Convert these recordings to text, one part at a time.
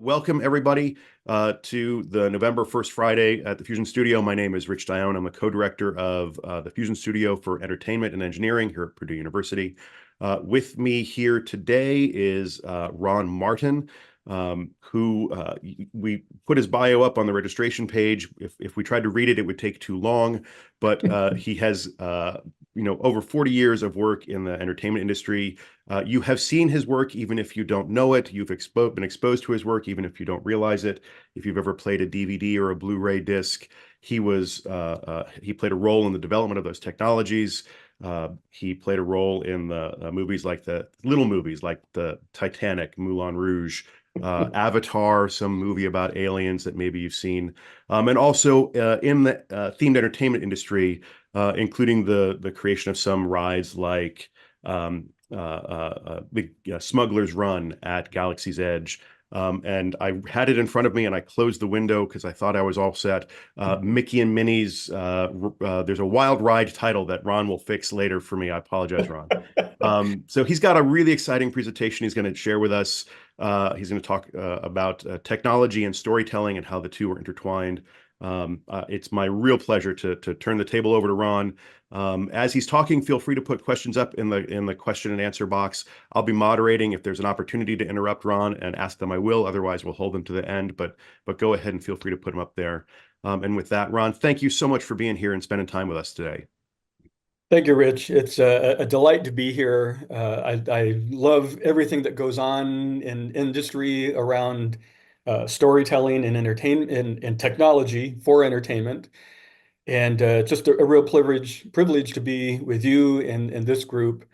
Welcome everybody to the November 1st Friday at the Fusion Studio. My name is Rich Dione. I'm a co-director of the Fusion Studio for Entertainment and Engineering here at Purdue University. With me here today is Ron Martin, who we put his bio up on the registration page. If we tried to read it, it would take too long, but he has over 40 years of work in the entertainment industry. You have seen his work even if you don't know it. You've been exposed to his work even if you don't realize it. If you've ever played a DVD or a Blu-ray disc, he played a role in the development of those technologies. He played a role in the movies like the little movies like the Titanic, Moulin Rouge, Avatar, some movie about aliens that maybe you've seen, and also in the themed entertainment industry, including the creation of some rides like the Smuggler's Run at Galaxy's Edge. And I had it in front of me and I closed the window because I thought I was all set. Mickey and Minnie's, there's a wild ride title that Ron will fix later for me. I apologize, Ron. So he's got a really exciting presentation he's going to share with us. He's going to talk about technology and storytelling and how the two are intertwined. It's my real pleasure to turn the table over to Ron. As he's talking, feel free to put questions up in the question and answer box. I'll be moderating. If there's an opportunity to interrupt Ron and ask them, I will. Otherwise, we'll hold them to the end. But go ahead and feel free to put them up there. And with that, Ron, thank you so much for being here and spending time with us today. Thank you, Rich. It's a delight to be here. I love everything that goes on in industry around storytelling and entertainment and technology for entertainment. And just a real privilege to be with you and this group.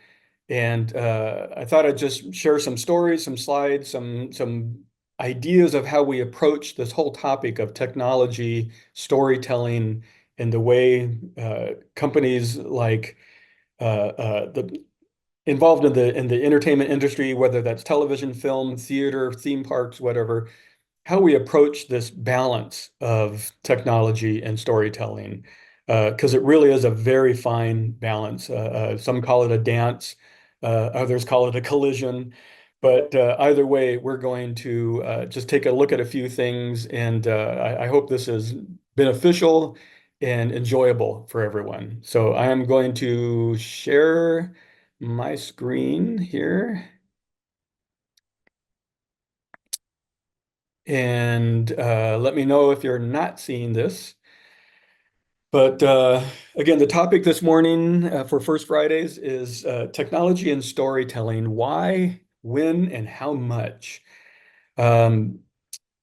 And I thought I'd just share some stories, some slides, some ideas of how we approach this whole topic of technology, storytelling, and the way companies like the involved in the entertainment industry, whether that's television, film, theater, theme parks, whatever, how we approach this balance of technology and storytelling, because it really is a very fine balance. Some call it a dance, others call it a collision. But either way, we're going to just take a look at a few things, and I hope this is beneficial and enjoyable for everyone. So I am going to share my screen here. And let me know if you're not seeing this. But again, the topic this morning for First Fridays is technology and storytelling. Why, when, and how much? And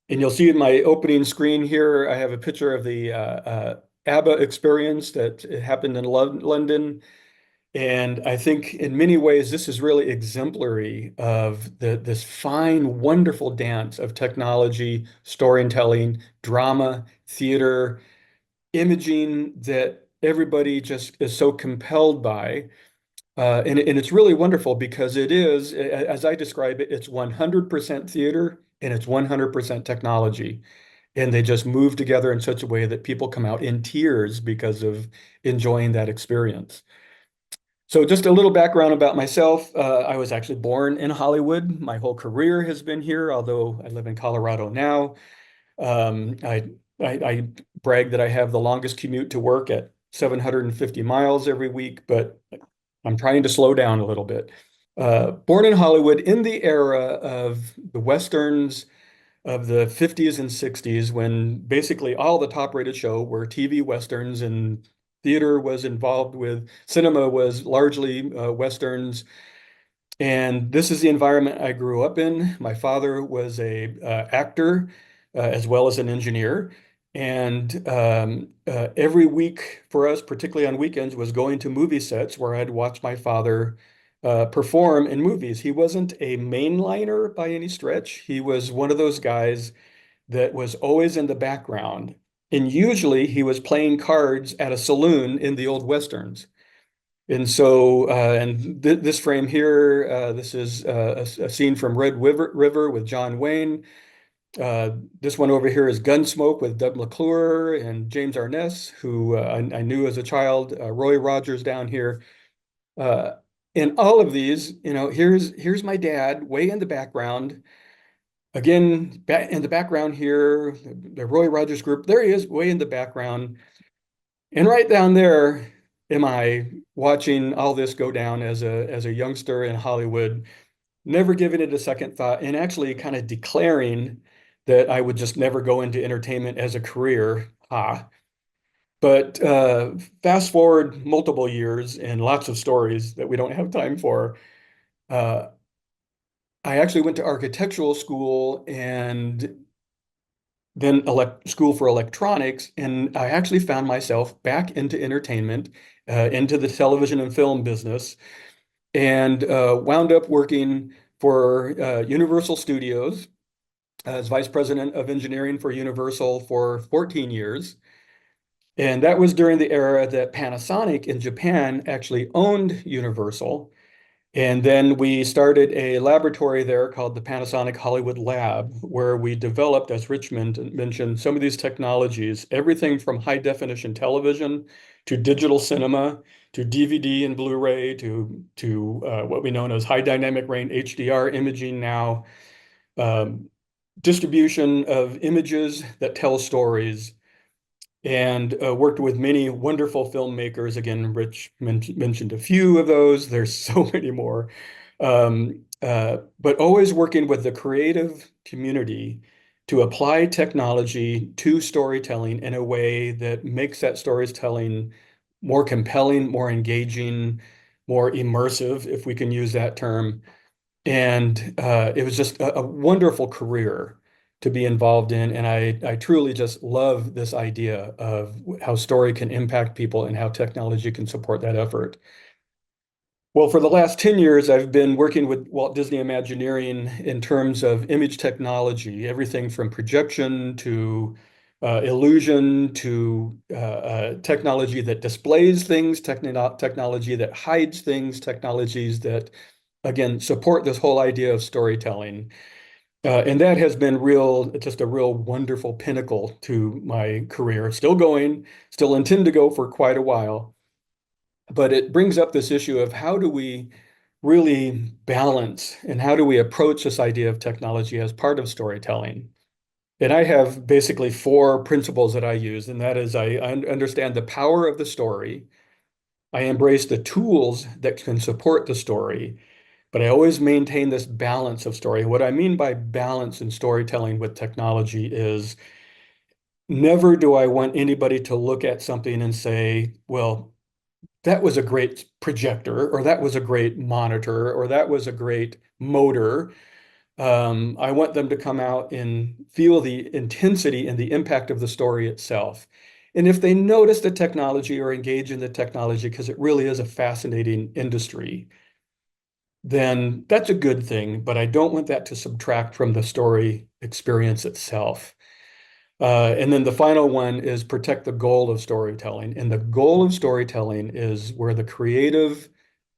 you'll see in my opening screen here, I have a picture of the ABBA experience that happened in London. And I think in many ways, this is really exemplary of this fine, wonderful dance of technology, storytelling, drama, theater, imaging that everybody just is so compelled by. And it's really wonderful because it is, as I describe it, it's 100% theater and it's 100% technology. And they just move together in such a way that people come out in tears because of enjoying that experience. So just a little background about myself. I was actually born in Hollywood. My whole career has been here, although I live in Colorado now. I brag that I have the longest commute to work at 750 miles every week, but I'm trying to slow down a little bit. Born in Hollywood in the era of the Westerns of the 50s and 60s, when basically all the top-rated show were TV Westerns and theater was involved with, cinema was largely Westerns. And this is the environment I grew up in. My father was a actor as well as an engineer. And every week for us, particularly on weekends, was going to movie sets where I'd watch my father perform in movies. He wasn't a mainliner by any stretch. He was one of those guys that was always in the background. And usually he was playing cards at a saloon in the old Westerns. And so, this frame here, this is a scene from Red River with John Wayne. This one over here is Gunsmoke with Doug McClure and James Arness, who I knew as a child, Roy Rogers down here. In all of these, here's my dad way in the background. Again, in the background here, the Roy Rogers Group, there he is, way in the background. And right down there am I watching all this go down as a youngster in Hollywood, never giving it a second thought, and actually kind of declaring that I would just never go into entertainment as a career. But fast forward multiple years and lots of stories that we don't have time for. Uh, I actually went to architectural school and then school for electronics, and I actually found myself back into entertainment, into the television and film business, and wound up working for Universal Studios as vice president of engineering for Universal for 14 years. And that was during the era that Panasonic in Japan actually owned Universal. And then we started a laboratory there called the Panasonic Hollywood Lab, where we developed, as Richmond mentioned, some of these technologies, everything from high definition television to digital cinema to DVD and Blu-ray to what we know as high dynamic range HDR imaging now, distribution of images that tell stories, and worked with many wonderful filmmakers. Again, Rich mentioned a few of those. There's so many more. But always working with the creative community to apply technology to storytelling in a way that makes that storytelling more compelling, more engaging, more immersive, if we can use that term. And it was just a wonderful career to be involved in. And I truly just love this idea of how story can impact people and how technology can support that effort. Well, for the last 10 years, I've been working with Walt Disney Imagineering in terms of image technology, everything from projection to illusion to technology that displays things, technology that hides things, technologies that, again, support this whole idea of storytelling. And that has been just a real wonderful pinnacle to my career. Still going, still intend to go for quite a while. But it brings up this issue of how do we really balance and how do we approach this idea of technology as part of storytelling? And I have basically four principles that I use, and that is I understand the power of the story. I embrace the tools that can support the story, but I always maintain this balance of story. What I mean by balance in storytelling with technology is never do I want anybody to look at something and say, well, that was a great projector, or that was a great monitor, or that was a great motor. I want them to come out and feel the intensity and the impact of the story itself. And if they notice the technology or engage in the technology, because it really is a fascinating industry, then that's a good thing, but I don't want that to subtract from the story experience itself. And then the final one is protect the goal of storytelling. And the goal of storytelling is where the creative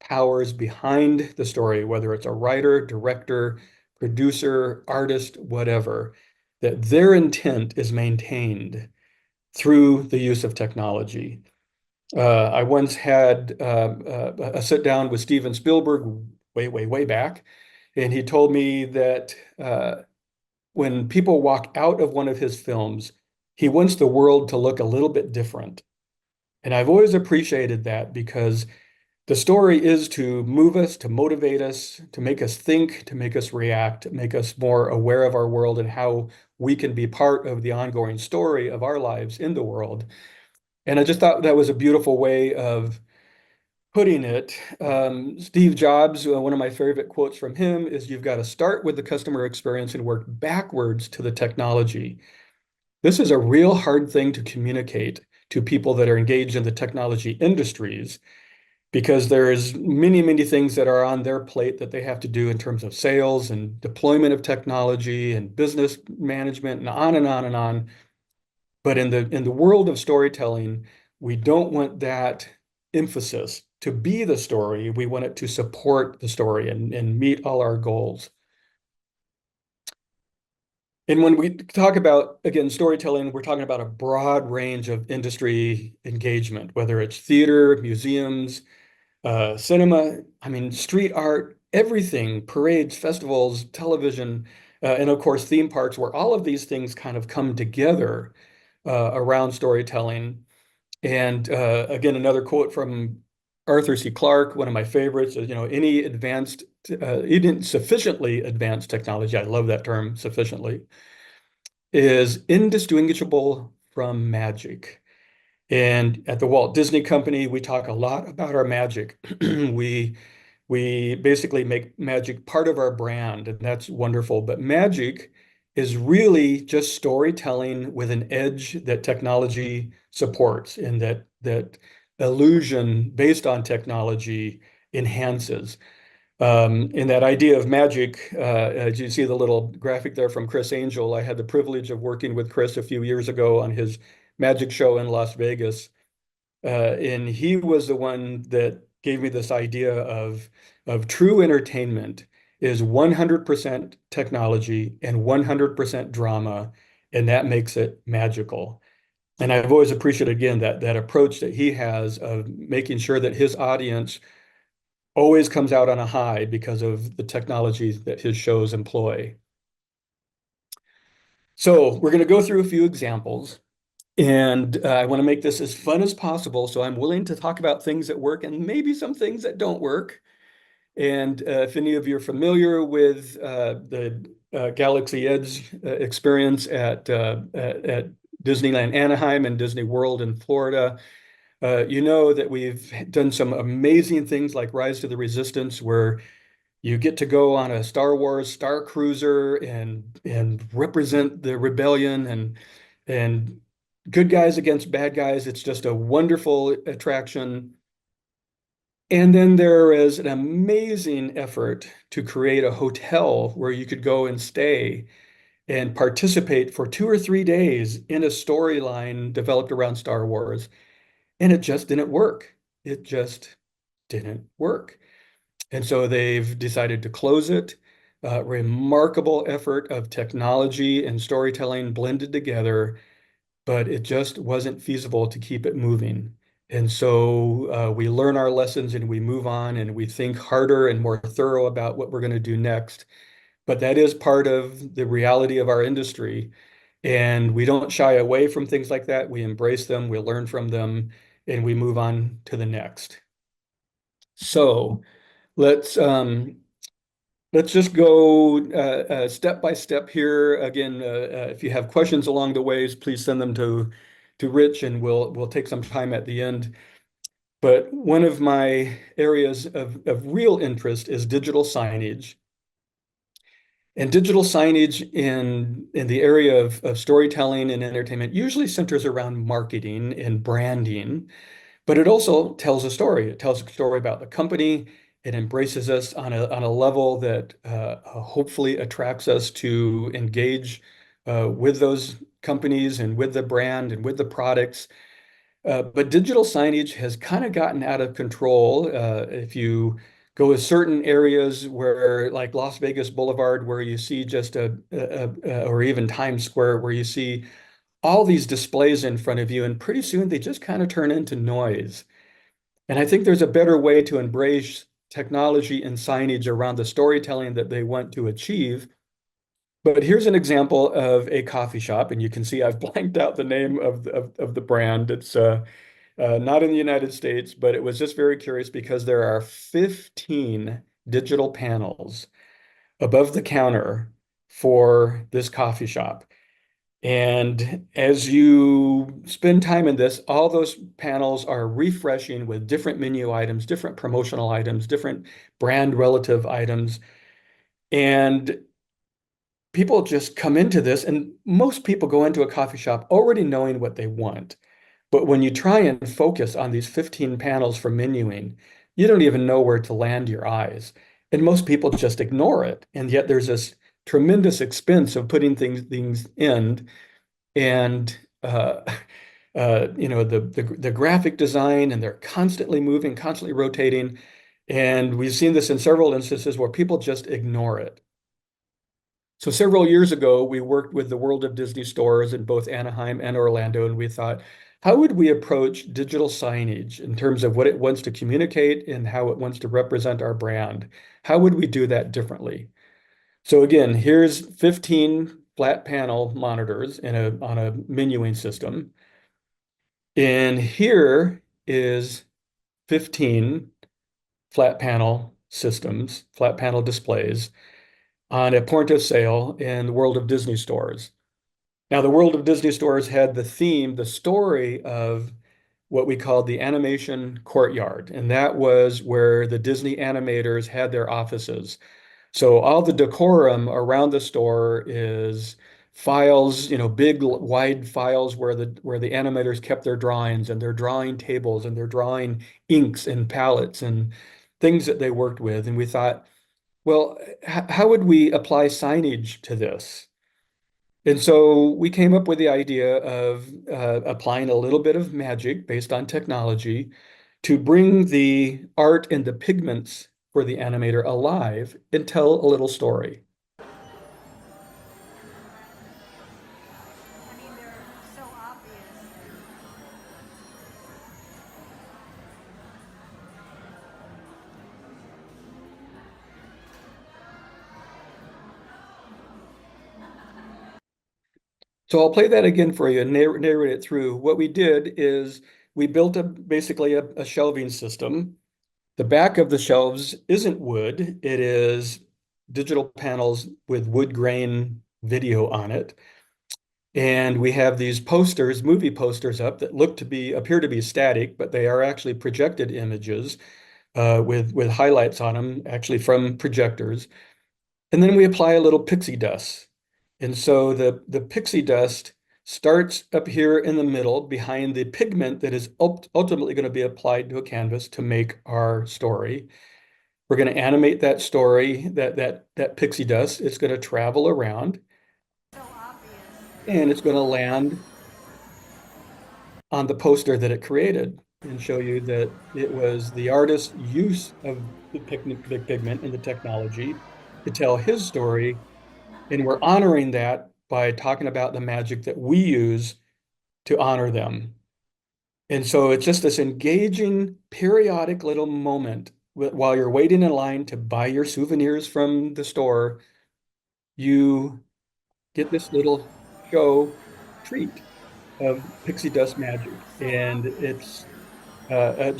powers behind the story, whether it's a writer, director, producer, artist, whatever, that their intent is maintained through the use of technology. I once had a sit down with Steven Spielberg way back, and he told me that when people walk out of one of his films, he wants the world to look a little bit different. And I've always appreciated that because the story is to move us, to motivate us, to make us think, to make us react, make us more aware of our world and how we can be part of the ongoing story of our lives in the world. And I just thought that was a beautiful way of putting it. Steve Jobs, one of my favorite quotes from him is, "You've got to start with the customer experience and work backwards to the technology." This is a real hard thing to communicate to people that are engaged in the technology industries because there's many things that are on their plate that they have to do in terms of sales and deployment of technology and business management and on and on and on. But in the world of storytelling, we don't want that emphasis to be the story. We want it to support the story and meet all our goals. And when we talk about, again, storytelling, we're talking about a broad range of industry engagement, whether it's theater, museums, cinema, I mean, street art, everything, parades, festivals, television. And of course, theme parks, where all of these things kind of come together around storytelling. And again, another quote from Arthur C. Clarke, one of my favorites, is, any even sufficiently advanced technology, I love that term, sufficiently, is indistinguishable from magic. And at the Walt Disney Company, we talk a lot about our magic. We we basically make magic part of our brand, and that's wonderful. But magic is really just storytelling with an edge that technology supports, and that illusion based on technology enhances. And that idea of magic, as you see the little graphic there from Chris Angel, I had the privilege of working with Chris a few years ago on his magic show in Las Vegas. And he was the one that gave me this idea of true entertainment is 100% technology and 100% drama, and that makes it magical. And I've always appreciated, again, that approach that he has of making sure that his audience always comes out on a high because of the technology that his shows employ. So we're going to go through a few examples. And I want to make this as fun as possible. So I'm willing to talk about things that work and maybe some things that don't work. And if any of you are familiar with the Galaxy Edge experience at Disneyland Anaheim and Disney World in Florida, you know that we've done some amazing things like Rise to the Resistance, where you get to go on a Star Wars Star Cruiser and represent the rebellion and good guys against bad guys. It's just a wonderful attraction. And then there is an amazing effort to create a hotel where you could go and stay and participate for 2 or 3 days in a storyline developed around Star Wars. And it just didn't work. It just didn't work. And so they've decided to close it. Remarkable effort of technology and storytelling blended together, but it just wasn't feasible to keep it moving. And so we learn our lessons and we move on and we think harder and more thorough about what we're going to do next. But that is part of the reality of our industry. And we don't shy away from things like that. We embrace them, we learn from them, and we move on to the next. So let's just go step by step here. Again, if you have questions along the ways, please send them to Rich, and we'll take some time at the end. But one of my areas of real interest is digital signage. And digital signage in the area of storytelling and entertainment usually centers around marketing and branding, but it also tells a story. It tells a story about the company. It embraces us on a level that hopefully attracts us to engage with those companies and with the brand and with the products. But digital signage has kind of gotten out of control. If you go to certain areas where, like Las Vegas Boulevard, where you see just or even Times Square, where you see all these displays in front of you, and pretty soon they just kind of turn into noise. And I think there's a better way to embrace technology and signage around the storytelling that they want to achieve. But here's an example of a coffee shop, and you can see I've blanked out the name of the brand. It's not in the United States, but it was just very curious because there are 15 digital panels above the counter for this coffee shop. And as you spend time in this, all those panels are refreshing with different menu items, different promotional items, different brand relative items. And people just come into this, and most people go into a coffee shop already knowing what they want. But when you try and focus on these 15 panels for menuing, you don't even know where to land your eyes. And most people just ignore it. And yet there's this tremendous expense of putting things in. And the graphic design, and they're constantly moving, constantly rotating. And we've seen this in several instances where people just ignore it. So several years ago, we worked with the World of Disney stores in both Anaheim and Orlando, and we thought, how would we approach digital signage in terms of what it wants to communicate and how it wants to represent our brand? How would we do that differently? So again, here's 15 flat panel monitors on a menuing system. And here is 15 flat panel systems, flat panel displays on a point of sale in the World of Disney stores. Now, the World of Disney stores had the theme, the story of what we called the animation courtyard. And that was where the Disney animators had their offices. So all the decorum around the store is files, big wide files where the animators kept their drawings and their drawing tables and their drawing inks and palettes and things that they worked with. And we thought, well, how would we apply signage to this? And so we came up with the idea of applying a little bit of magic based on technology to bring the art and the pigments for the animator alive and tell a little story. I mean, they're so obvious. So I'll play that again for you and narrate it through. What we did is we built basically a shelving system. The back of the shelves isn't wood, it is digital panels with wood grain video on it. And we have these posters, movie posters up that appear to be static, but they are actually projected images with highlights on them, actually from projectors. And then we apply a little pixie dust. And so the pixie dust starts up here in the middle behind the pigment that is ultimately going to be applied to a canvas to make our story. We're going to animate that story, that pixie dust. It's going to travel around So obvious. and it's going to land on the poster that it created and show you that it was the artist's use of the pigment and the technology to tell his story. And we're honoring that by talking about the magic that we use to honor them. And so it's just this engaging, periodic little moment while you're waiting in line to buy your souvenirs from the store, you get this little show treat of pixie dust magic. And it's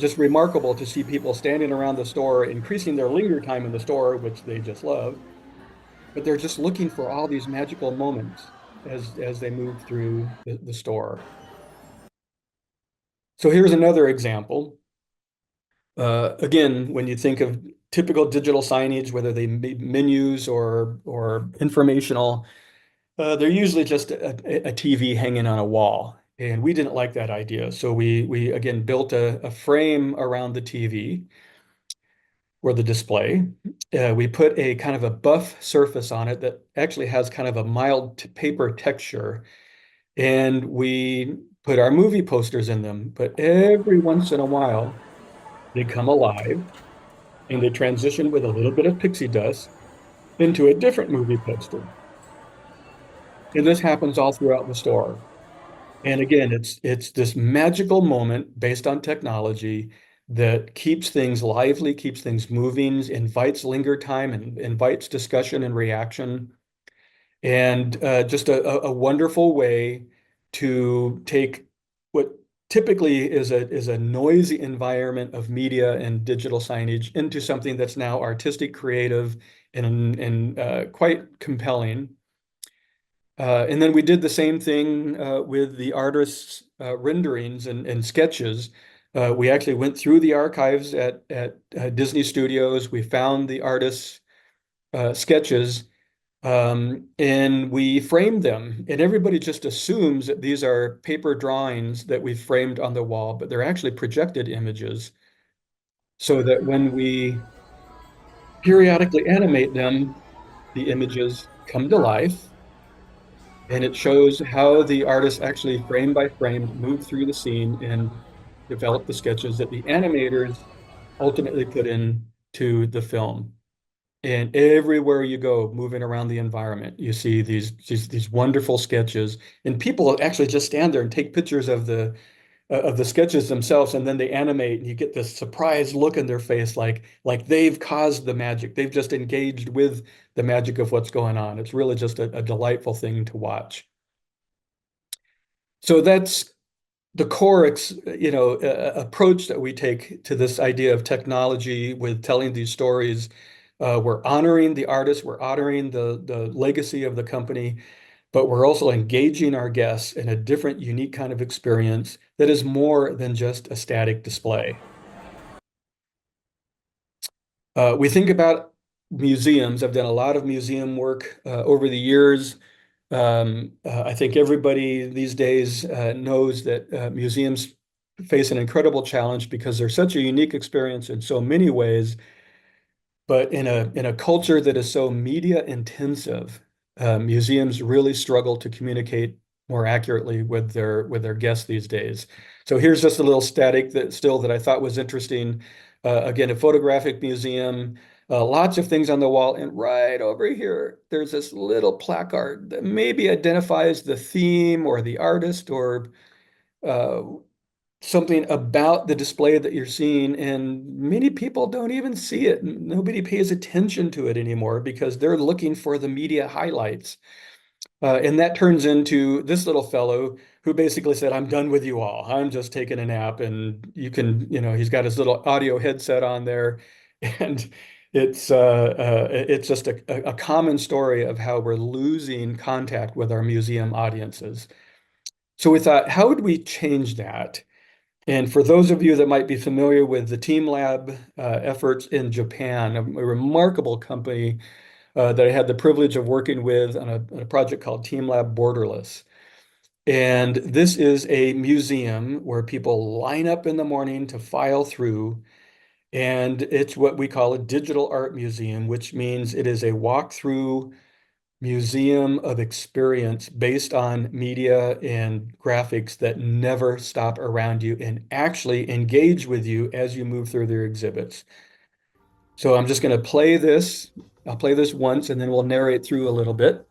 just remarkable to see people standing around the store, increasing their linger time in the store, which they just love. But they're just looking for all these magical moments as they move through the store. So here's another example. Again, when you think of typical digital signage, whether they be menus or informational, they're usually just a TV hanging on a wall. And we didn't like that idea. So we again built a frame around the TV or the display. We put a kind of a buff surface on it that actually has kind of a mild paper texture. And we put our movie posters in them. But every once in a while, they come alive and they transition with a little bit of pixie dust into a different movie poster. And this happens all throughout the store. And again, it's this magical moment based on technology that keeps things lively, keeps things moving, invites linger time, and invites discussion and reaction. And just a wonderful way to take what typically is a noisy environment of media and digital signage into something that's now artistic, creative, and quite compelling. And then we did the same thing with the artists' renderings and sketches. We actually went through the archives at Disney Studios. We found the artists' sketches and we framed them. And everybody just assumes that these are paper drawings that we framed on the wall, but they're actually projected images. So that when we periodically animate them, the images come to life. And it shows how the artist actually frame by frame moved through the scene and developed the sketches that the animators ultimately put into the film. And everywhere you go, moving around the environment, you see these wonderful sketches. And people actually just stand there and take pictures of of the sketches themselves, and then they animate, and you get this surprised look in their face, like they've caused the magic. They've just engaged with the magic of what's going on. It's really just a delightful thing to watch. So that's the core, approach that we take to this idea of technology with telling these stories. We're honoring the artist, we're honoring the legacy of the company, but we're also engaging our guests in a different, unique kind of experience that is more than just a static display. We think about museums. I've done a lot of museum work over the years. I think everybody these days knows that museums face an incredible challenge because they're such a unique experience in so many ways. But in a culture that is so media intensive, museums really struggle to communicate more accurately with their guests these days. So here's just a little static that I thought was interesting. Again, a photographic museum, lots of things on the wall, and right over here, there's this little placard that maybe identifies the theme or the artist or uh, something about the display that you're seeing, and many people don't even see it. Nobody pays attention to it anymore because they're looking for the media highlights. And that turns into this little fellow who basically said, I'm done with you all. I'm just taking a nap. And he's got his little audio headset on there. And it's just a common story of how we're losing contact with our museum audiences. So we thought, how would we change that? And for those of you that might be familiar with the Team Lab efforts in Japan, a remarkable company that I had the privilege of working with on a project called Team Lab Borderless. And this is a museum where people line up in the morning to file through. And it's what we call a digital art museum, which means it is a walkthrough museum of experience based on media and graphics that never stop around you and actually engage with you as you move through their exhibits. So I'm just going to play this. I'll play this once and then we'll narrate through a little bit.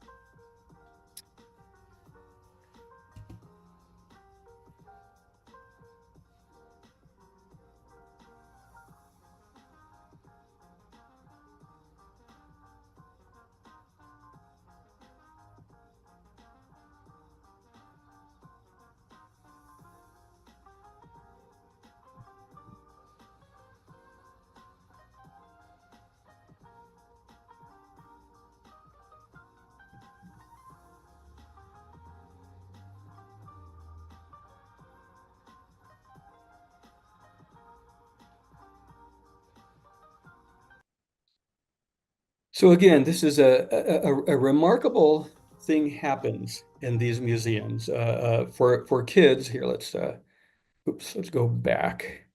So again, this is a remarkable thing happens in these museums for kids. Here, let's go back.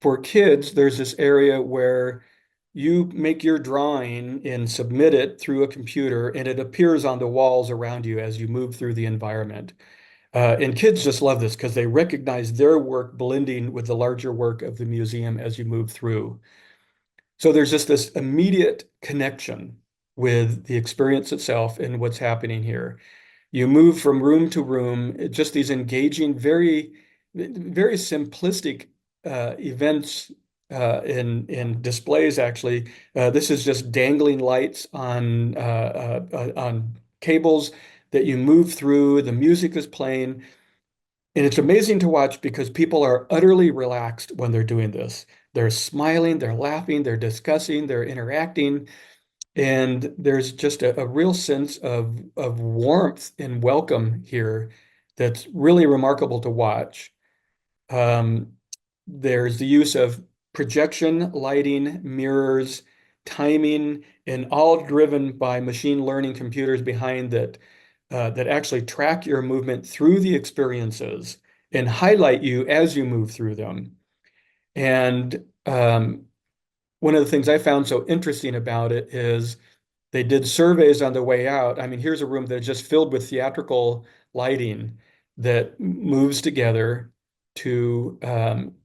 For kids, there's this area where you make your drawing and submit it through a computer, and it appears on the walls around you as you move through the environment. And kids just love this because they recognize their work blending with the larger work of the museum as you move through. So there's just this immediate connection with the experience itself and what's happening here. You move from room to room, just these engaging, very, very simplistic events in displays, actually. This is just dangling lights on cables that you move through. The music is playing. And it's amazing to watch because people are utterly relaxed when they're doing this. They're smiling, they're laughing, they're discussing, they're interacting. And there's just a real sense of warmth and welcome here that's really remarkable to watch. There's the use of projection, lighting, mirrors, timing, and all driven by machine learning computers behind that actually track your movement through the experiences and highlight you as you move through them. And one of the things I found so interesting about it is they did surveys on the way out. I mean, here's a room that's just filled with theatrical lighting that moves together to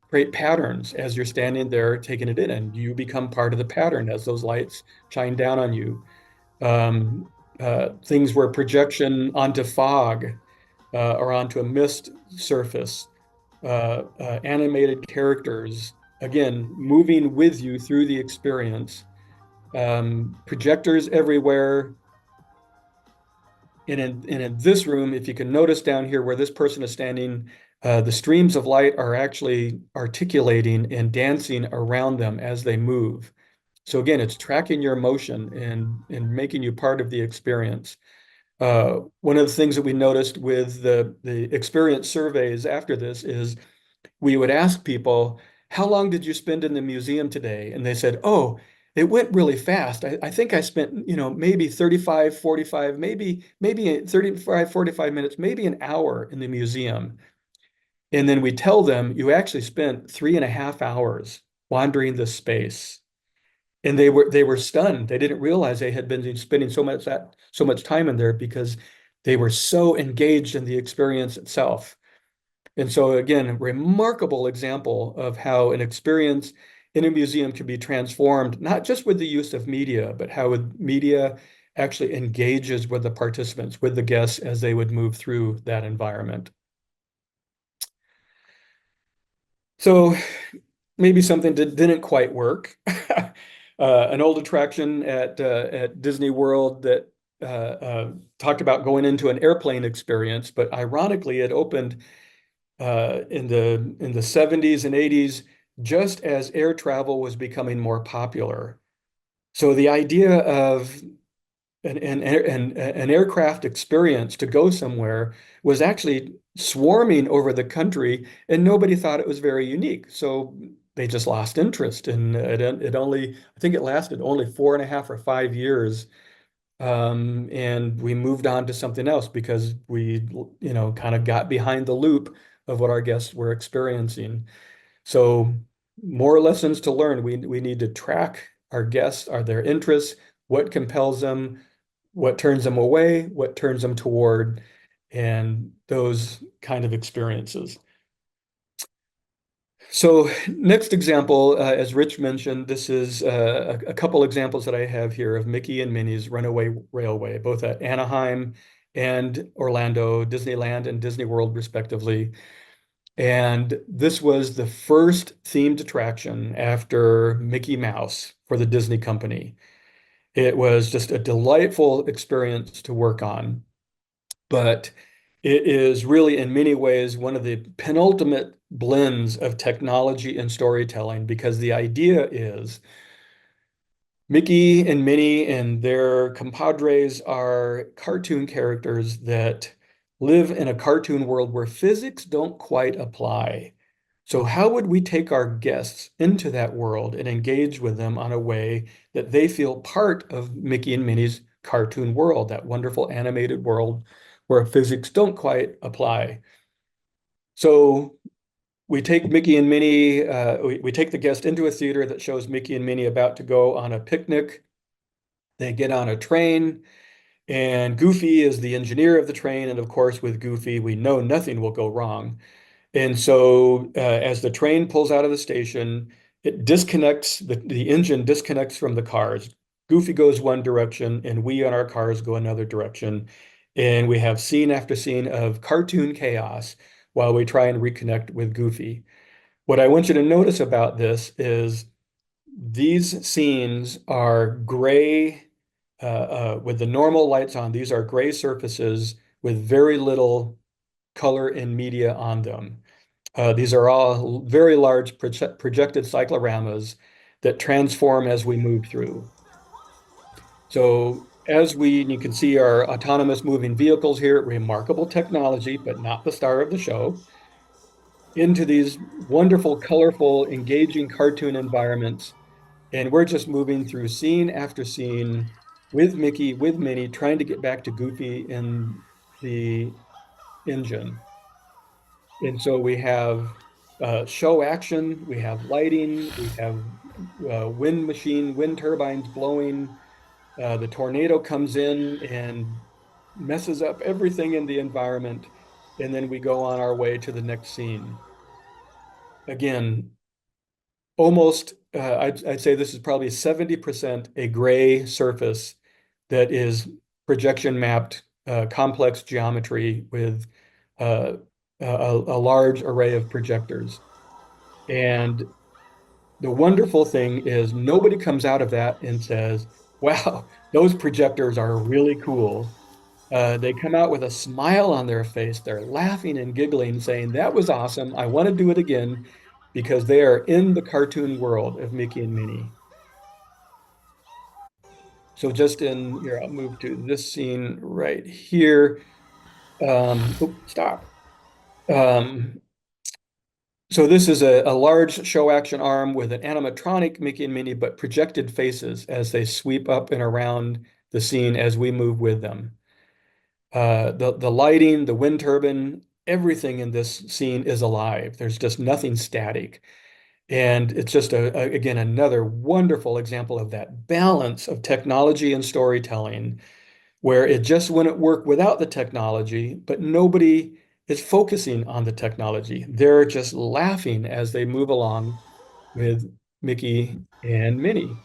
create patterns as you're standing there taking it in, and you become part of the pattern as those lights shine down on you. things where projection onto fog or onto a mist surface, animated characters, again, moving with you through the experience, projectors everywhere. And in this room, if you can notice down here where this person is standing, the streams of light are actually articulating and dancing around them as they move. So again, it's tracking your motion and making you part of the experience. One of the things that we noticed with the experience surveys after this is we would ask people, how long did you spend in the museum today? And they said, oh, it went really fast. I think I spent, maybe 35, 45, maybe 35, 45 minutes, maybe an hour in the museum. And then we tell them you actually spent 3.5 hours wandering the space. And they were stunned. They didn't realize they had been spending so much time in there because they were so engaged in the experience itself. And so again, a remarkable example of how an experience in a museum can be transformed, not just with the use of media, but how media actually engages with the participants, with the guests as they would move through that environment. So maybe something didn't quite work. An old attraction at Disney World that talked about going into an airplane experience, but ironically, it opened in the 70s and 80s, just as air travel was becoming more popular. So the idea of an aircraft experience to go somewhere was actually swarming over the country, and nobody thought it was very unique. So they just lost interest, and I think it lasted only 4.5 or 5 years. And we moved on to something else because we, kind of got behind the loop of what our guests were experiencing. So more lessons to learn. We need to track our guests, their interests, what compels them, what turns them away, what turns them toward, and those kind of experiences. So next example, as Rich mentioned, this is a couple examples that I have here of Mickey and Minnie's Runaway Railway, both at Anaheim and Orlando, Disneyland and Disney World, respectively. And this was the first themed attraction after Mickey Mouse for the Disney company. It was just a delightful experience to work on, but it is really in many ways one of the penultimate blends of technology and storytelling, because the idea is Mickey and Minnie and their compadres are cartoon characters that live in a cartoon world where physics don't quite apply. So how would we take our guests into that world and engage with them on a way that they feel part of Mickey and Minnie's cartoon world, that wonderful animated world where physics don't quite apply? So we take Mickey and Minnie, we take the guest into a theater that shows Mickey and Minnie about to go on a picnic. They get on a train, and Goofy is the engineer of the train. And of course, with Goofy, we know nothing will go wrong. And so as the train pulls out of the station, it disconnects, the engine disconnects from the cars. Goofy goes one direction, and we on our cars go another direction. And we have scene after scene of cartoon chaos while we try and reconnect with Goofy. What I want you to notice about this is these scenes are gray with the normal lights on. These are gray surfaces with very little color and media on them. These are all very large projected cycloramas that transform as we move through. So you can see our autonomous moving vehicles here, remarkable technology, but not the star of the show, into these wonderful, colorful, engaging cartoon environments. And we're just moving through scene after scene with Mickey, with Minnie, trying to get back to Goofy in the engine. And so we have show action, we have lighting, we have wind turbines blowing. The tornado comes in and messes up everything in the environment. And then we go on our way to the next scene. Again, almost, I'd say this is probably 70% a gray surface that is projection mapped complex geometry with a large array of projectors. And the wonderful thing is nobody comes out of that and says, wow, those projectors are really cool. They come out with a smile on their face. They're laughing and giggling, saying, that was awesome. I want to do it again because they are in the cartoon world of Mickey and Minnie. So just in here, I'll move to this scene right here. Oh, stop. Um, so this is a large show action arm with an animatronic Mickey and Minnie, but projected faces as they sweep up and around the scene as we move with them. The lighting, the wind turbine, everything in this scene is alive. There's just nothing static. And it's just again another wonderful example of that balance of technology and storytelling, where it just wouldn't work without the technology, but nobody is focusing on the technology. They're just laughing as they move along with Mickey and Minnie.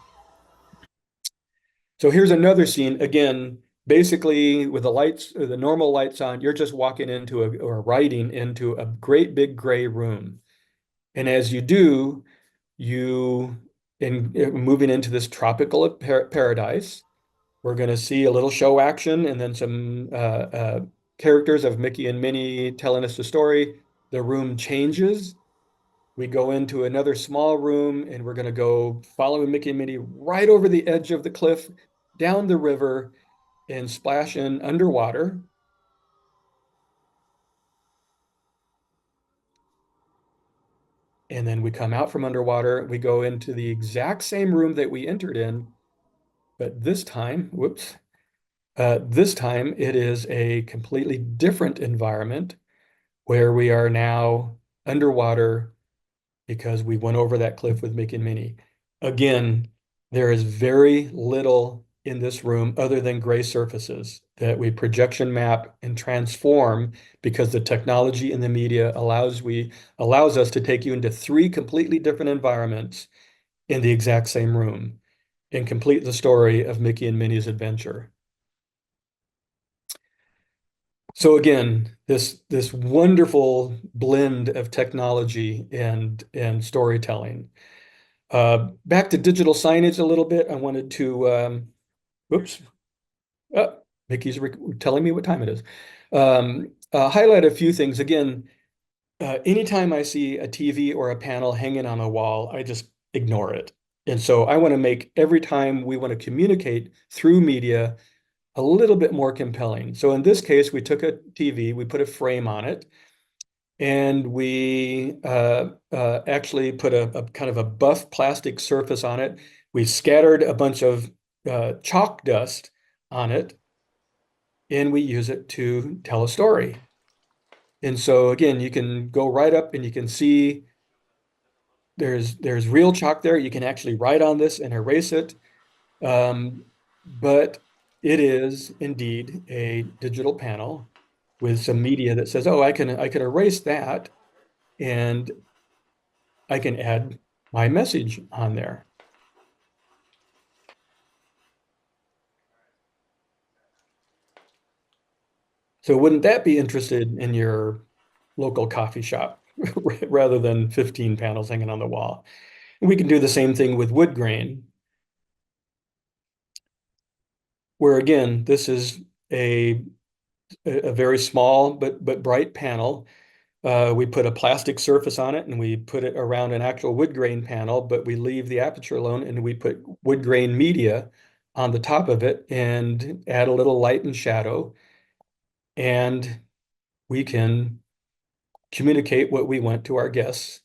So here's another scene, again, basically with the lights, the normal lights on, you're just walking into or riding into a great big gray room. And as you do, you moving into this tropical paradise. We're going to see a little show action and then some characters of Mickey and Minnie telling us the story. The room changes. We go into another small room and we're going to go following Mickey and Minnie right over the edge of the cliff, down the river, and splash in underwater. And then we come out from underwater. We go into the exact same room that we entered in, but this time, whoops, this time it is a completely different environment where we are now underwater because we went over that cliff with Mickey and Minnie. Again, there is very little in this room other than gray surfaces that we projection map and transform because the technology in the media allows us to take you into three completely different environments in the exact same room and complete the story of Mickey and Minnie's adventure. So again, this wonderful blend of technology and storytelling. Back to digital signage a little bit. I wanted to, whoops, Mickey's telling me what time it is. Highlight a few things. Again, anytime I see a TV or a panel hanging on a wall, I just ignore it. And so I want to make every time we want to communicate through media a little bit more compelling. So in this case, we took a TV, we put a frame on it, and we actually put a kind of a buff plastic surface on it. We scattered a bunch of chalk dust on it, and we use it to tell a story. And so again, you can go right up and you can see there's real chalk there. You can actually write on this and erase it. But it is indeed a digital panel with some media that says, oh, I can erase that and I can add my message on there. So wouldn't that be interested in your local coffee shop rather than 15 panels hanging on the wall? And we can do the same thing with wood grain, where again, this is a very small but bright panel. We put a plastic surface on it and we put it around an actual wood grain panel, but we leave the aperture alone and we put wood grain media on the top of it and add a little light and shadow. And we can communicate what we want to our guests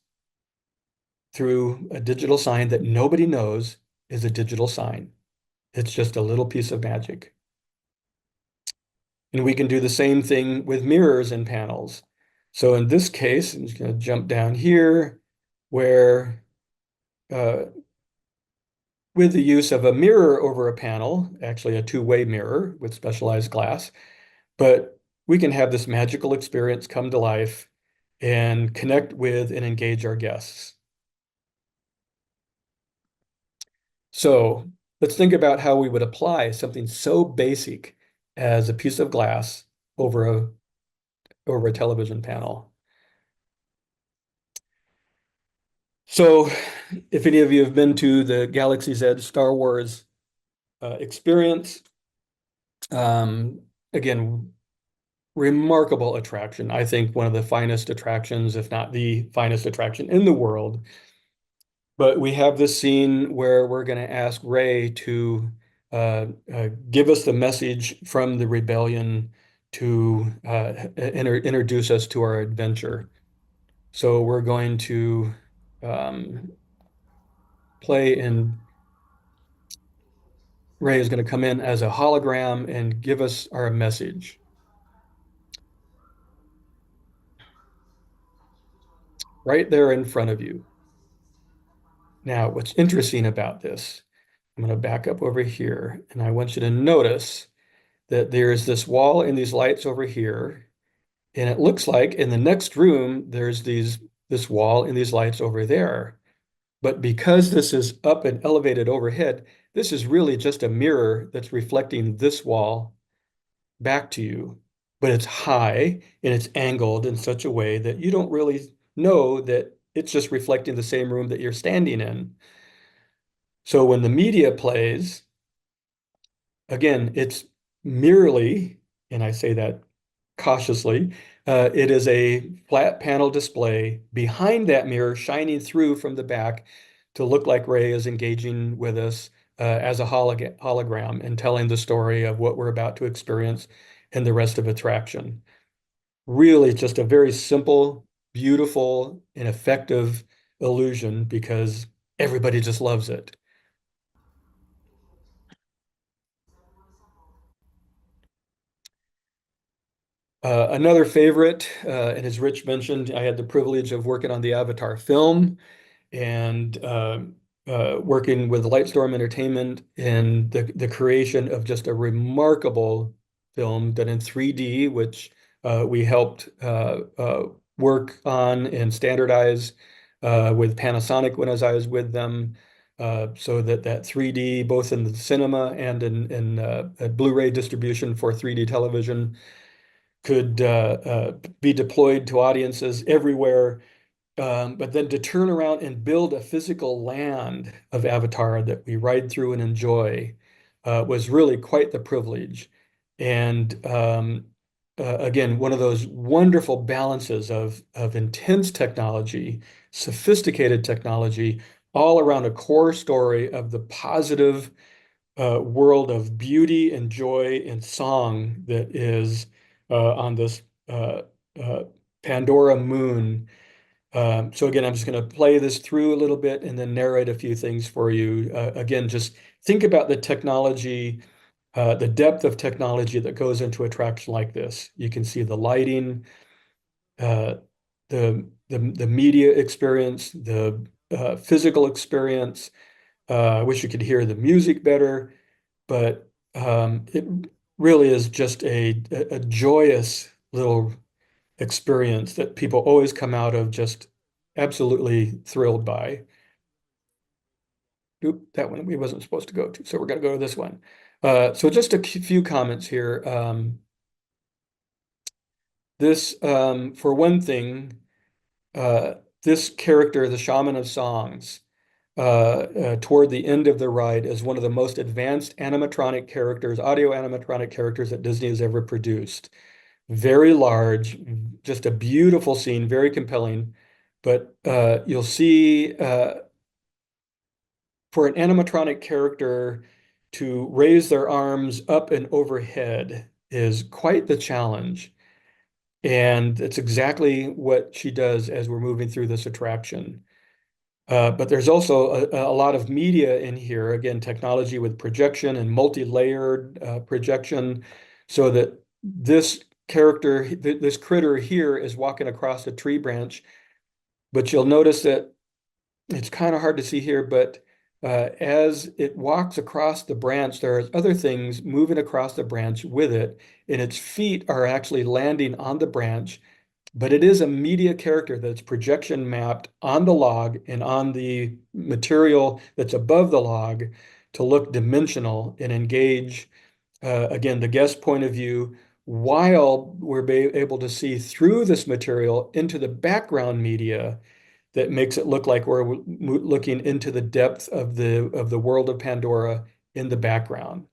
through a digital sign that nobody knows is a digital sign. It's just a little piece of magic. And we can do the same thing with mirrors and panels. So in this case, I'm just going to jump down here where with the use of a mirror over a panel, actually a two-way mirror with specialized glass, but we can have this magical experience come to life and connect with and engage our guests. So let's think about how we would apply something so basic as a piece of glass over a television panel. So if any of you have been to the Galaxy's Edge Star Wars experience, again, remarkable attraction. I think one of the finest attractions, if not the finest attraction in the world. But we have this scene where we're going to ask Rey to give us the message from the rebellion to introduce us to our adventure. So we're going to play, and Rey is going to come in as a hologram and give us our message. Right there in front of you. Now, what's interesting about this, I'm going to back up over here, and I want you to notice that there's this wall and these lights over here. And it looks like in the next room, there's this wall and these lights over there. But because this is up and elevated overhead, this is really just a mirror that's reflecting this wall back to you. But it's high and it's angled in such a way that you don't really know that it's just reflecting the same room that you're standing in. So when the media plays, again, it's merely, and I say that cautiously, it is a flat panel display behind that mirror shining through from the back to look like Rey is engaging with us as a hologram and telling the story of what we're about to experience and the rest of attraction. Really just a very simple, beautiful, and effective illusion because everybody just loves it. Another favorite, and as Rich mentioned, I had the privilege of working on the Avatar film and working with Lightstorm Entertainment in the creation of just a remarkable film done in 3D, which we helped work on and standardize with Panasonic when I was with them, so that 3D, both in the cinema and in Blu-ray distribution for 3D television, could be deployed to audiences everywhere. But then to turn around and build a physical land of Avatar that we ride through and enjoy was really quite the privilege. And again, one of those wonderful balances of intense technology, sophisticated technology, all around a core story of the positive world of beauty and joy and song that is on this Pandora moon. So again, I'm just going to play this through a little bit and then narrate a few things for you. Again, just think about the technology, the depth of technology that goes into attraction like this. You can see the lighting, the media experience, the physical experience. I wish you could hear the music better, but it really is just a joyous little experience that people always come out of just absolutely thrilled by. Oop, that one we wasn't supposed to go to, so we're going to go to this one. So just a few comments here. This, for one thing, this character, the Shaman of Songs, toward the end of the ride is one of the most advanced animatronic characters, audio animatronic characters that Disney has ever produced. Very large, just a beautiful scene, very compelling. But you'll see for an animatronic character to raise their arms up and overhead is quite the challenge. And it's exactly what she does as we're moving through this attraction. But there's also a lot of media in here, again, technology with projection and multi-layered projection, so that this character, this critter here is walking across a tree branch. But you'll notice that it's kind of hard to see here, but as it walks across the branch, there are other things moving across the branch with it, and its feet are actually landing on the branch. But it is a media character that's projection mapped on the log and on the material that's above the log to look dimensional and engage again, the guest point of view, while we're able to see through this material into the background media that makes it look like we're looking into the depth of the world of Pandora in the background.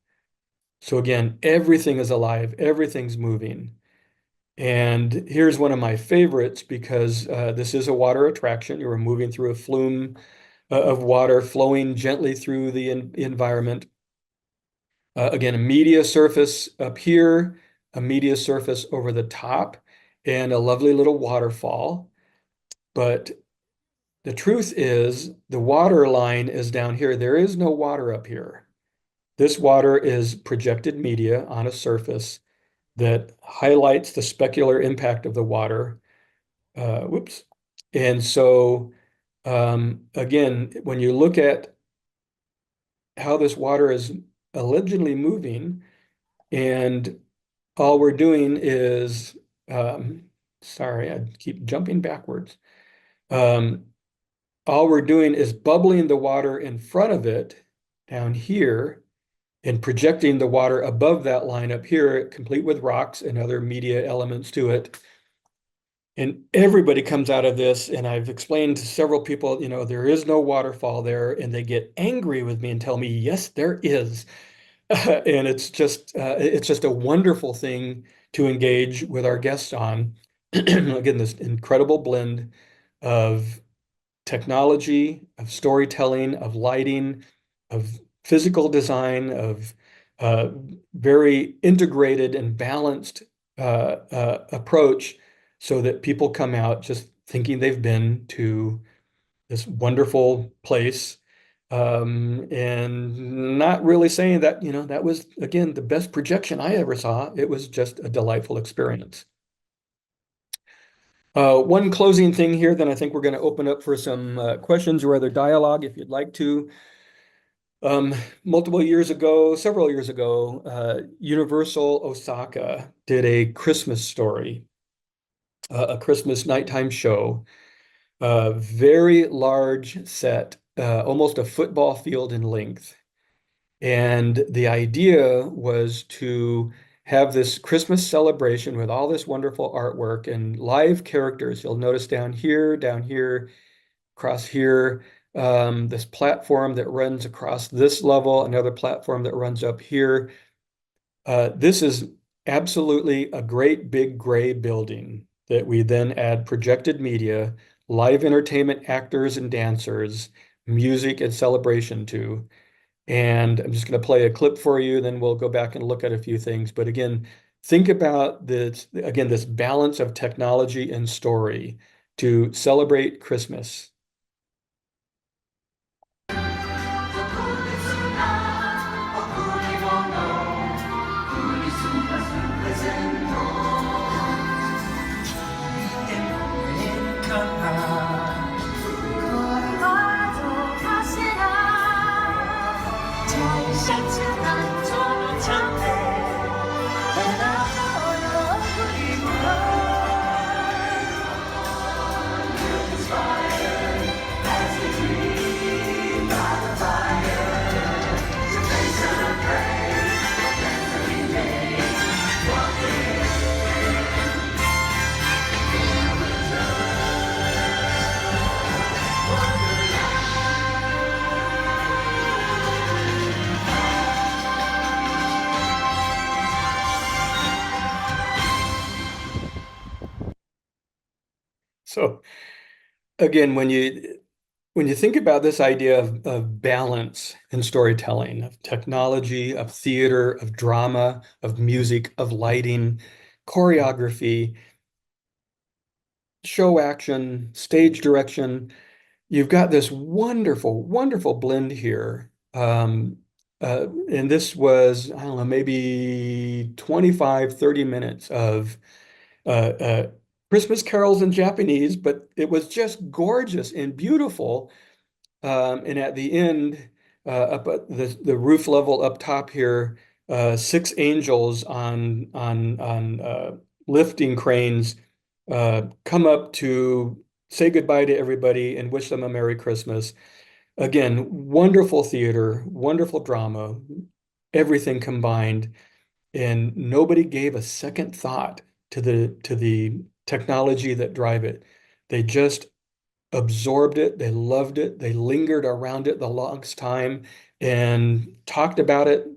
So again, everything is alive, everything's moving. And here's one of my favorites because this is a water attraction. You're moving through a flume of water flowing gently through the environment. Again, a media surface up here, a media surface over the top, and a lovely little waterfall. But the truth is, the water line is down here. There is no water up here. This water is projected media on a surface that highlights the specular impact of the water. Whoops. And so, again, when you look at how this water is allegedly moving, and all we're doing is, sorry, I keep jumping backwards. All we're doing is bubbling the water in front of it down here and projecting the water above that line up here, complete with rocks and other media elements to it. And everybody comes out of this, and I've explained to several people, there is no waterfall there, and they get angry with me and tell me, yes, there is. And it's just a wonderful thing to engage with our guests on. Again, this incredible blend of technology, of storytelling, of lighting, of physical design, of very integrated and balanced approach, so that people come out just thinking they've been to this wonderful place, and not really saying that, that was, again, the best projection I ever saw. It was just a delightful experience. One closing thing here, then I think we're going to open up for some questions or other dialogue if you'd like to. Several years ago, Universal Osaka did a Christmas story, a Christmas nighttime show, a very large set, almost a football field in length. And the idea was to have this Christmas celebration with all this wonderful artwork and live characters. You'll notice down here, across here, this platform that runs across this level, another platform that runs up here. This is absolutely a great big gray building that we then add projected media, live entertainment actors and dancers, music and celebration to. And I'm just going to play a clip for you, then we'll go back and look at a few things. But again, think about this balance of technology and story to celebrate Christmas. So again, when you think about this idea of balance in storytelling, of technology, of theater, of drama, of music, of lighting, choreography, show action, stage direction, you've got this wonderful, wonderful blend here. And this was, I don't know, maybe 25, 30 minutes of Christmas carols in Japanese, but it was just gorgeous and beautiful. And at the end, up at the roof level up top here, 6 angels on lifting cranes come up to say goodbye to everybody and wish them a Merry Christmas. Again, wonderful theater, wonderful drama, everything combined. and nobody gave a second thought to the technology that drive it. They just absorbed it, they loved it, they lingered around it the longest time and talked about it,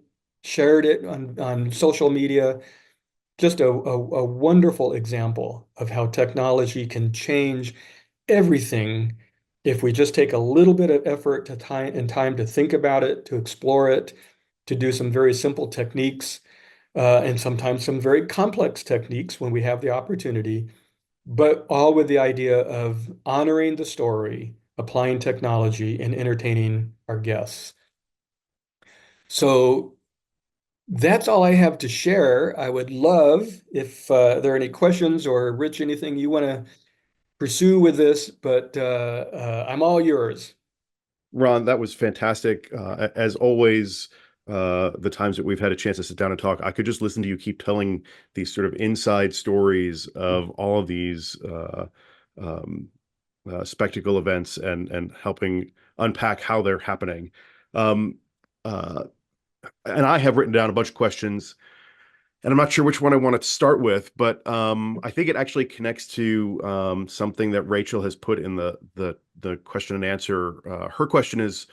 shared it on social media. Just a wonderful example of how technology can change everything if we just take a little bit of effort to time to think about it, to explore it, to do some very simple techniques, and sometimes some very complex techniques when we have the opportunity, but all with the idea of honoring the story, applying technology, and entertaining our guests. So that's all I have to share. I would love if there are any questions or Rich, anything you want to pursue with this, but I'm all yours. Ron, that was fantastic. As always, the times that we've had a chance to sit down and talk, I could just listen to you keep telling these sort of inside stories of all of these um, spectacle events and helping unpack how they're happening. Um, uh, and I have written down a bunch of questions, and I'm not sure which one I want to start with, but I think it actually connects to something that Rachel has put in the question and answer. Her question is,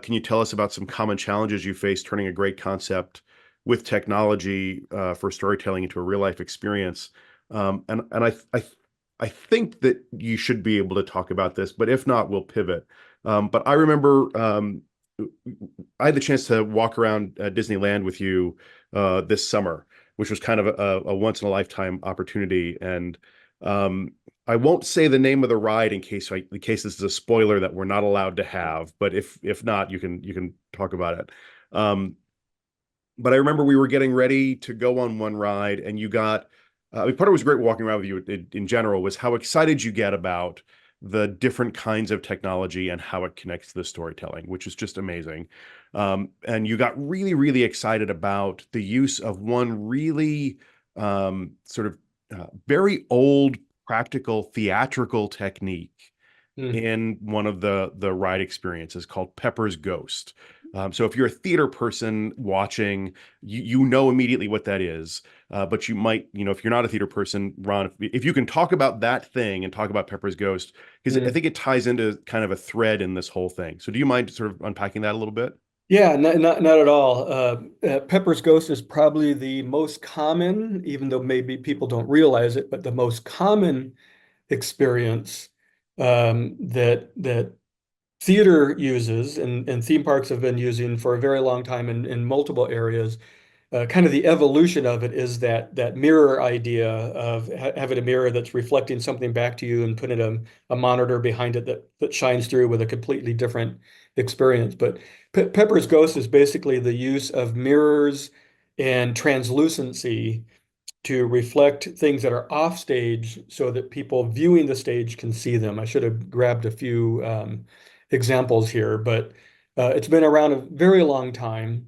can you tell us about some common challenges you face turning a great concept with technology for storytelling into a real life experience? And I think that you should be able to talk about this, but if not, we'll pivot. But I remember I had the chance to walk around Disneyland with you this summer, which was kind of a once in a lifetime opportunity. And I won't say the name of the ride in case this is a spoiler that we're not allowed to have. But if not, you can talk about it. But I remember we were getting ready to go on one ride, and you got. I mean, part of what was great walking around with you in general was how excited you get about the different kinds of technology and how it connects to the storytelling, which is just amazing. And you got really, really excited about the use of one really sort of very old, practical, theatrical technique in one of the ride experiences called Pepper's Ghost. So if you're a theater person watching, you know immediately what that is. But you might, if you're not a theater person, Ron, if you can talk about that thing and talk about Pepper's Ghost, because I think it ties into kind of a thread in this whole thing. So do you mind sort of unpacking that a little bit? Yeah, not at all. Pepper's Ghost is probably the most common, even though maybe people don't realize it, but the most common experience that theater uses and theme parks have been using for a very long time in multiple areas. Kind of the evolution of it is that mirror idea of having a mirror that's reflecting something back to you and putting a monitor behind it that shines through with a completely different experience. But Pepper's Ghost is basically the use of mirrors and translucency to reflect things that are off stage so that people viewing the stage can see them. I should have grabbed a few examples here, but it's been around a very long time.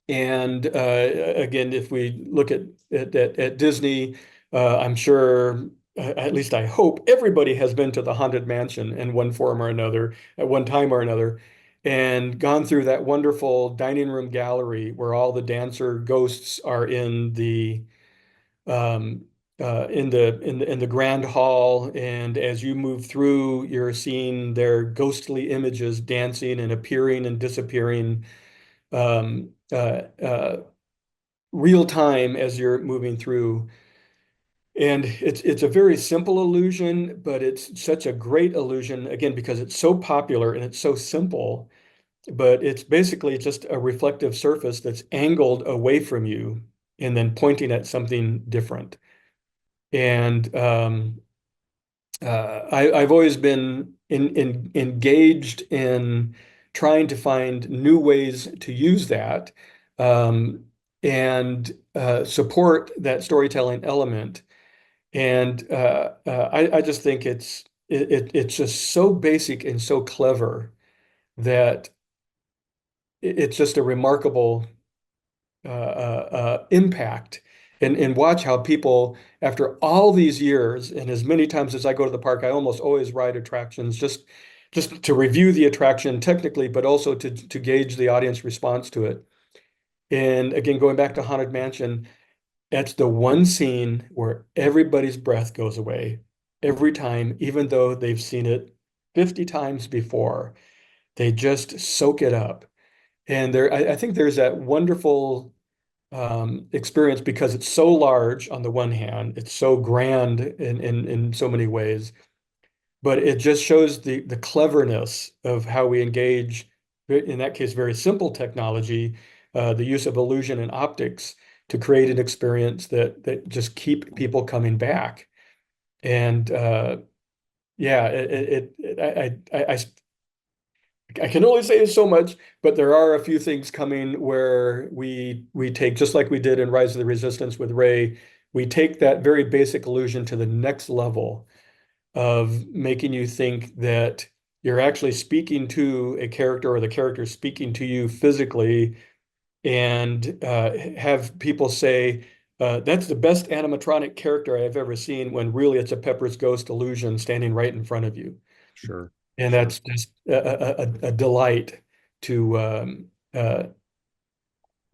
And again, if we look at Disney, I'm sure, at least I hope, everybody has been to the Haunted Mansion in one form or another, at one time or another, and gone through that wonderful dining room gallery where all the dancer ghosts are in the in the grand hall, and as you move through, you're seeing their ghostly images dancing and appearing and disappearing. Um, uh, uh, Real time as you're moving through. And it's a very simple illusion, but it's such a great illusion, again, because it's so popular and it's so simple, but it's basically just a reflective surface that's angled away from you and then pointing at something different. And I've always been engaged in trying to find new ways to use that and support that storytelling element. And I just think it's just so basic and so clever that it's just a remarkable impact. And watch how people, after all these years, and as many times as I go to the park, I almost always ride attractions just to review the attraction technically, but also to gauge the audience response to it. And again, going back to Haunted Mansion, that's the one scene where everybody's breath goes away every time, even though they've seen it 50 times before. They just soak it up. And I think there's that wonderful experience because it's so large on the one hand, it's so grand in so many ways, but it just shows the cleverness of how we engage, in that case, very simple technology, the use of illusion and optics to create an experience that just keep people coming back. And yeah, I can only say so much, but there are a few things coming where we take, just like we did in Rise of the Resistance with Rey, we take that very basic illusion to the next level of making you think that you're actually speaking to a character or the character is speaking to you physically, and have people say, that's the best animatronic character I've ever seen, when really it's a Pepper's Ghost illusion standing right in front of you. Sure. And Sure. that's just a delight to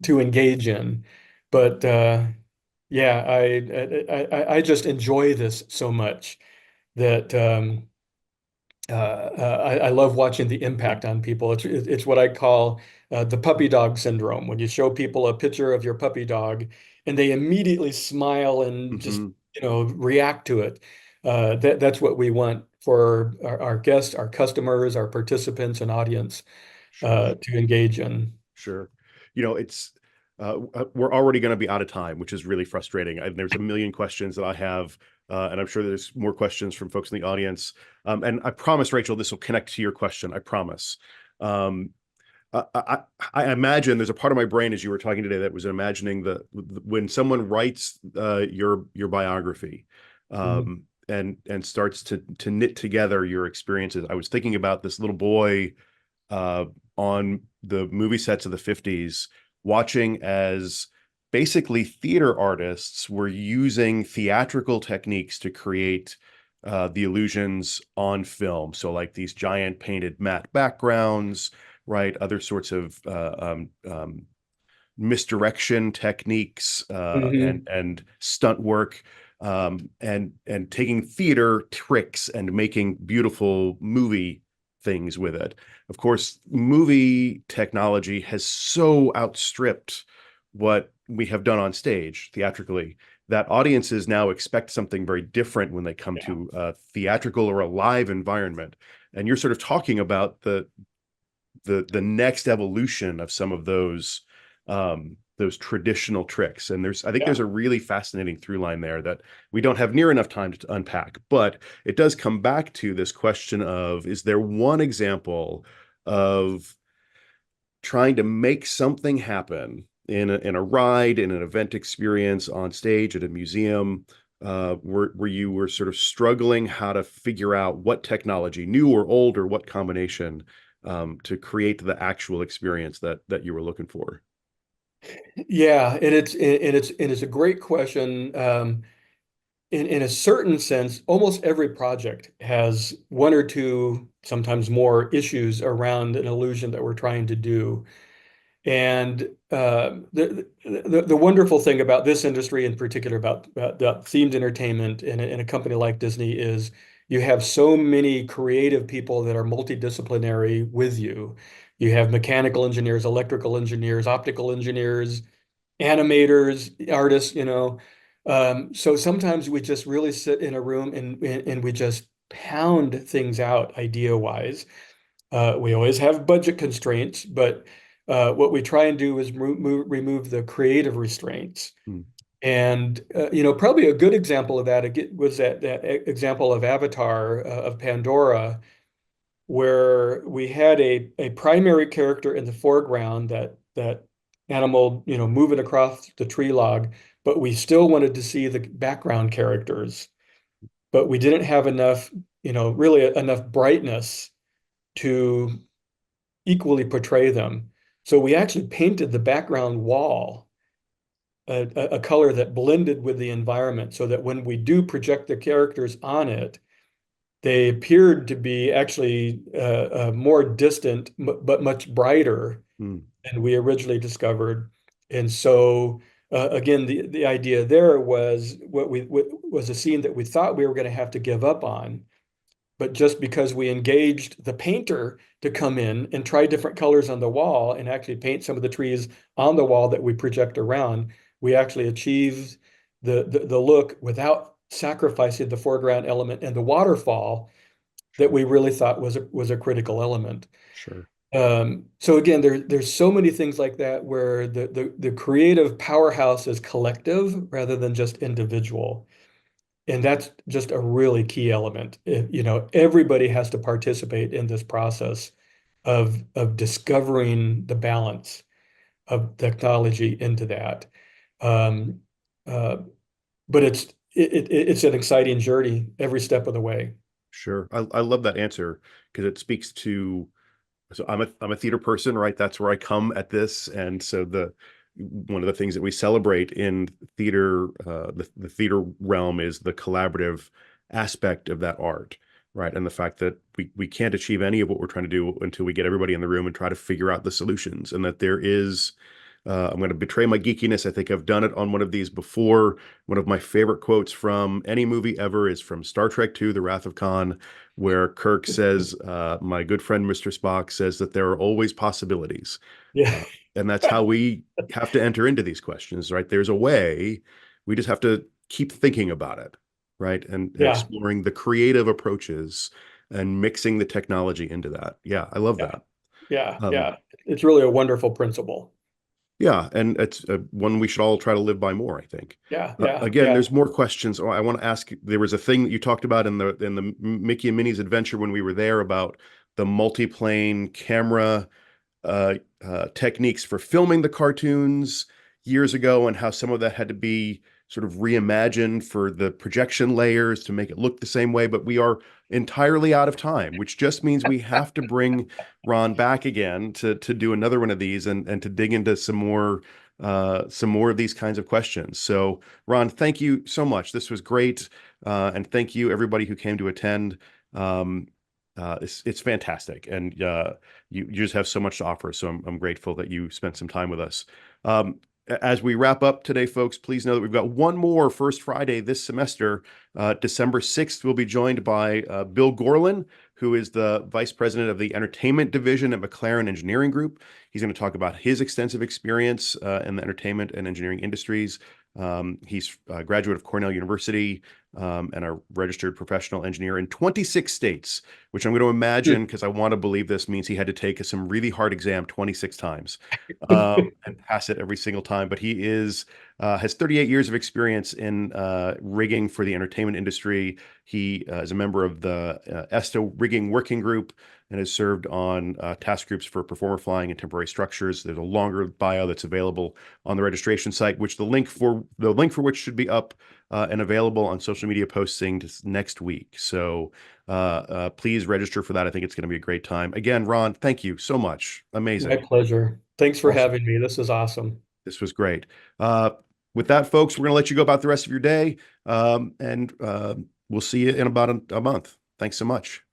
engage in. But yeah, I just enjoy this so much that I love watching the impact on people. It's what I call the puppy dog syndrome. When you show people a picture of your puppy dog and they immediately smile and just, Mhm. react to it. That's what we want for our guests, our customers, our participants and audience Sure. to engage in. Sure. It's we're already going to be out of time, which is really frustrating. There's a million questions that I have, and I'm sure there's more questions from folks in the audience. And I promise, Rachel, this will connect to your question. I promise. Um, I imagine there's a part of my brain as you were talking today that was imagining when someone writes your biography, Mhm. and starts to knit together your experiences. I was thinking about this little boy uh, on the movie sets of the 50s, watching as basically theater artists were using theatrical techniques to create the illusions on film. So, like these giant painted matte backgrounds, right? Other sorts of misdirection techniques, Mhm. and stunt work, and taking theater tricks and making beautiful movie things with it. Of course, movie technology has so outstripped what we have done on stage theatrically that audiences now expect something very different when they come Yeah. to a theatrical or a live environment. And you're sort of talking about the next evolution of some of those traditional tricks. And I think Yeah. there's a really fascinating through line there that we don't have near enough time to unpack, but it does come back to this question of, is there one example of trying to make something happen in a ride, in an event experience, on stage, at a museum, where you were sort of struggling how to figure out what technology, new or old, or what combination, to create the actual experience that you were looking for? Yeah, and it's a great question. In a certain sense, almost every project has one or two, sometimes more, issues around an illusion that we're trying to do. And the wonderful thing about this industry, in particular, about themed entertainment in a company like Disney, is you have so many creative people that are multidisciplinary with you. You have mechanical engineers, electrical engineers, optical engineers, animators, artists, So sometimes we just really sit in a room and we just pound things out idea-wise. We always have budget constraints, but what we try and do is remove the creative restraints. Hmm. And probably a good example of that was that example of Avatar, of Pandora, where we had a primary character in the foreground, that animal, moving across the tree log, but we still wanted to see the background characters, but we didn't have enough, really enough brightness to equally portray them. So we actually painted the background wall a color that blended with the environment, so that when we do project the characters on it, they appeared to be actually more distant, but much brighter Hmm. than we originally discovered. And so again, the idea there was what was a scene that we thought we were going to have to give up on. But just because we engaged the painter to come in and try different colors on the wall and actually paint some of the trees on the wall that we project around, we actually achieved the look without sacrificing the foreground element and the waterfall that we really thought was a critical element. Sure. So again, there's so many things like that where the creative powerhouse is collective rather than just individual. And that's just a really key element. Everybody has to participate in this process of discovering the balance of technology into that. Um, uh, but it's an exciting journey every step of the way. Sure. I love that answer because it speaks to, so I'm a theater person, right? That's where I come at this. And so one of the things that we celebrate in theater, the theater realm, is the collaborative aspect of that art, right? And the fact that we can't achieve any of what we're trying to do until we get everybody in the room and try to figure out the solutions, and that there is, I'm going to betray my geekiness. I think I've done it on one of these before. One of my favorite quotes from any movie ever is from Star Trek II, The Wrath of Khan, where Kirk says, my good friend Mr. Spock says that there are always possibilities. Yeah. And that's how we have to enter into these questions, right? There's a way. We just have to keep thinking about it, right? And Yeah. exploring the creative approaches and mixing the technology into that. Yeah, I love that. Yeah. Um, Yeah. It's really a wonderful principle. Yeah, and it's one we should all try to live by more, I think. Yeah. Yeah. Again, Yeah. there's more questions. Oh, I want to ask, there was a thing that you talked about in the Mickey and Minnie's Adventure when we were there about the multi-plane camera techniques for filming the cartoons years ago, and how some of that had to be sort of reimagined for the projection layers to make it look the same way. But we are entirely out of time, which just means we have to bring Ron back again to do another one of these and to dig into some more of these kinds of questions. So Ron, thank you so much. This was great. And thank you everybody who came to attend. It's fantastic, and you just have so much to offer. So I'm grateful that you spent some time with us. As we wrap up today, folks, please know that we've got one more First Friday this semester. December 6th, we'll be joined by Bill Gorlin, who is the Vice President of the Entertainment Division at McLaren Engineering Group. He's going to talk about his extensive experience in the entertainment and engineering industries. He's a graduate of Cornell University and a registered professional engineer in 26 states, which I'm going to imagine, because I want to believe this, means he had to take some really hard exam 26 times and pass it every single time. But he has 38 years of experience in rigging for the entertainment industry. He is a member of the ESTA Rigging Working Group and has served on task groups for performer flying and temporary structures. There's a longer bio that's available on the registration site, which the link for which should be up and available on social media posting next week. So please register for that. I think it's going to be a great time. Again, Ron, thank you so much. Amazing. My pleasure. Thanks for Awesome. having me. This is awesome. This was great. With that, folks, we're going to let you go about the rest of your day, and we'll see you in about a month. Thanks so much.